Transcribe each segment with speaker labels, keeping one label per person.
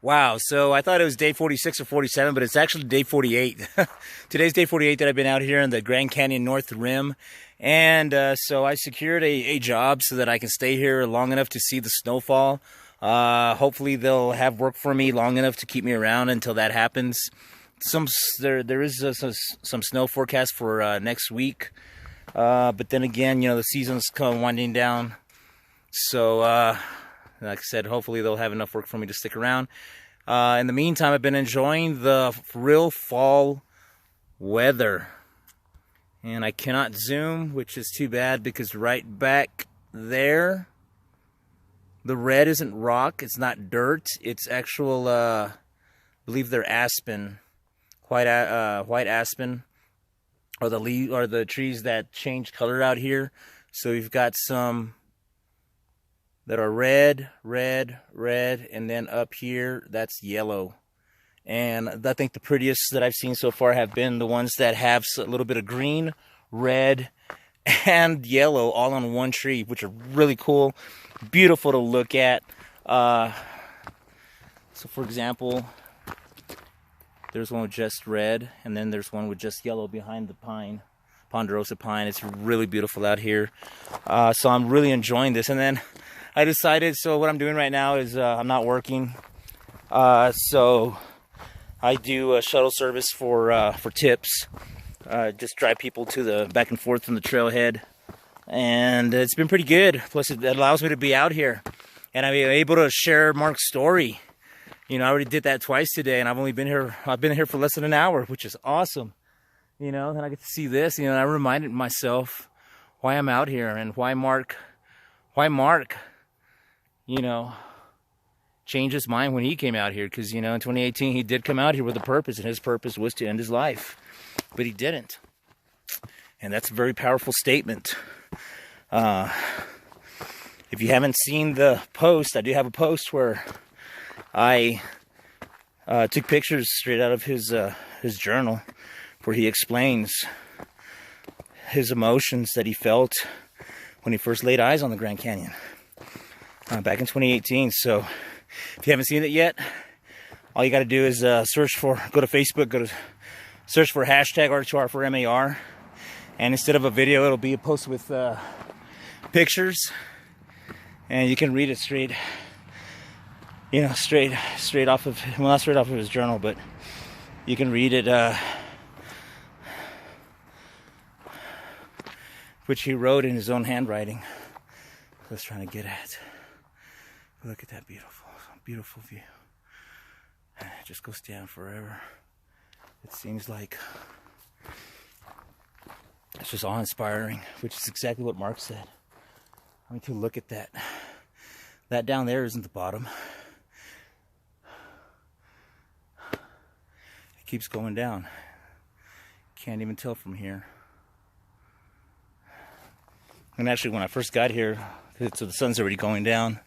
Speaker 1: Wow, so I thought it was day 46 or 47, but it's actually day 48. Today's day 48 that I've been out here in the Grand Canyon North Rim. And so I secured a job so that I can stay here long enough to see the snowfall. Hopefully they'll have work for me long enough to keep me around until that happens. There is some snow forecast for next week. But then again, you know, the season's come winding down. So, like I said, hopefully they'll have enough work for me to stick around. In the meantime, I've been enjoying the real fall weather. And I cannot zoom, which is too bad because right back there, the red isn't rock, it's not dirt, it's actual, I believe they're aspen, white aspen, or the trees that change color out here. So you've got some that are red, and then up here, that's yellow. And I think the prettiest that I've seen so far have been the ones that have a little bit of green, red, and yellow all on one tree, which are really cool, beautiful to look at. So for example, there's one with just red, and then there's one with just yellow behind the pine, ponderosa pine. It's really beautiful out here. So I'm really enjoying this. And then I decided, so what I'm doing right now is I'm not working. So I do a shuttle service for tips. Just drive people to the back and forth from the trailhead. And it's been pretty good. Plus it allows me to be out here. And I'm able to share Marc's story. You know, I already did that twice today, and I've been here for less than an hour, which is awesome. You know, then I get to see this, you know, and I reminded myself why I'm out here and why Marc, you know, changed his mind when he came out here. Because, you know, in 2018, he did come out here with a purpose, and his purpose was to end his life. But he didn't. And that's a very powerful statement. If you haven't seen the post, I do have a post where I took pictures straight out of his journal, where he explains his emotions that he felt when he first laid eyes on the Grand Canyon back in 2018. So if you haven't seen it yet, all you got to do is go to Facebook, search for hashtag R2R4MAR, and instead of a video, it'll be a post with pictures, and you can read it straight. You know, straight off of, well, not straight off of his journal, but you can read it, which he wrote in his own handwriting. That's trying to get at. Look at that beautiful view. And it just goes down forever. It seems like it's just awe-inspiring, which is exactly what Marc said. I mean, to look at that. That down there isn't the bottom. Keeps going down. Can't even tell from here. And actually, when I first got here, so the sun's already going down.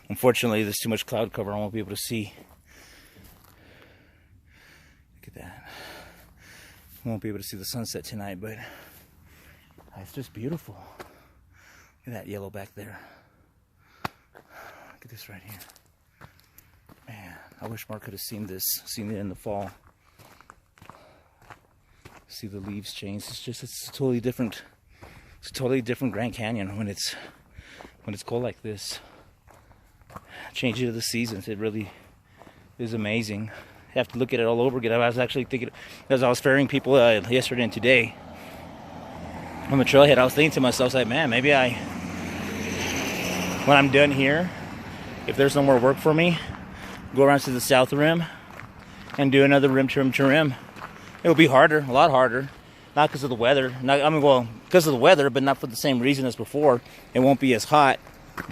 Speaker 1: Unfortunately, there's too much cloud cover. I won't be able to see. Look at that. I won't be able to see the sunset tonight, but it's just beautiful. Look at that yellow back there. Look at this right here. Man, I wish Marc could have seen it in the fall. See the leaves change. It's a totally different Grand Canyon when it's cold like this. Changing of the seasons, it really is amazing. You have to look at it all over again. I was actually thinking, as I was ferrying people yesterday and today on the trailhead, I was thinking to myself, like, man, maybe when I'm done here, if there's no more work for me, go around to the south rim and do another rim to rim to rim. It'll be harder, a lot harder, not because of the weather. Because of the weather, but not for the same reason as before. It won't be as hot,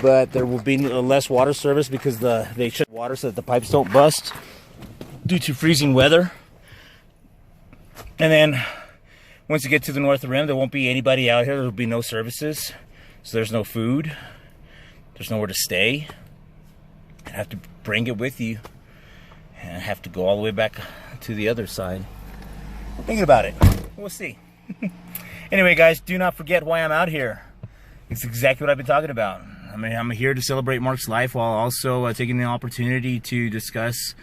Speaker 1: but there will be less water service because they shut water so that the pipes don't bust due to freezing weather. And then once you get to the north rim, there won't be anybody out here. There will be no services, so there's no food. There's nowhere to stay. You have to bring it with you, and have to go all the way back to the other side. Thinking about it. We'll see. Anyway, guys, do not forget why I'm out here. It's exactly what I've been talking about. I mean, I'm here to celebrate Marc's life while also taking the opportunity to discuss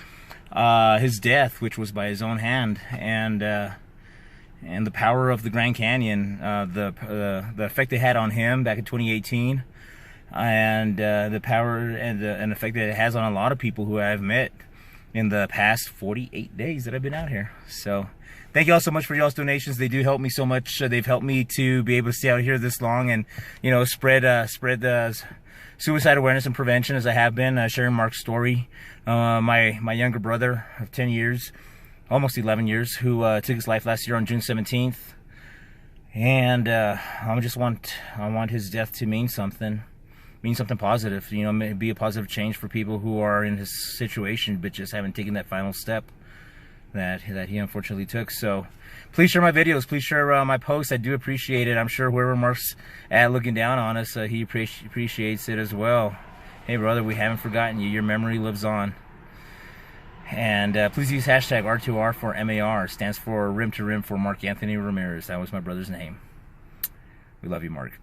Speaker 1: his death, which was by his own hand, and the power of the Grand Canyon, the effect it had on him back in 2018, and the power and the effect that it has on a lot of people who I've met in the past 48 days that I've been out here. So thank you all so much for y'all's donations. They do help me so much. They've helped me to be able to stay out here this long and, you know, spread the suicide awareness and prevention, as I have been, sharing Marc's story. My younger brother of 10 years, almost 11 years, who took his life last year on June 17th. And I want his death to mean something positive, you know, be a positive change for people who are in his situation but just haven't taken that final step that he unfortunately took. So please share my videos, please share my posts. I do appreciate it. I'm sure whoever Marc's at looking down on us, he appreciates it as well. Hey brother, we haven't forgotten you. Your memory lives on. And please use hashtag R2R for MAR. Stands for Rim to Rim for Marc Anthony Ramirez. That was my brother's name. We love you, Marc.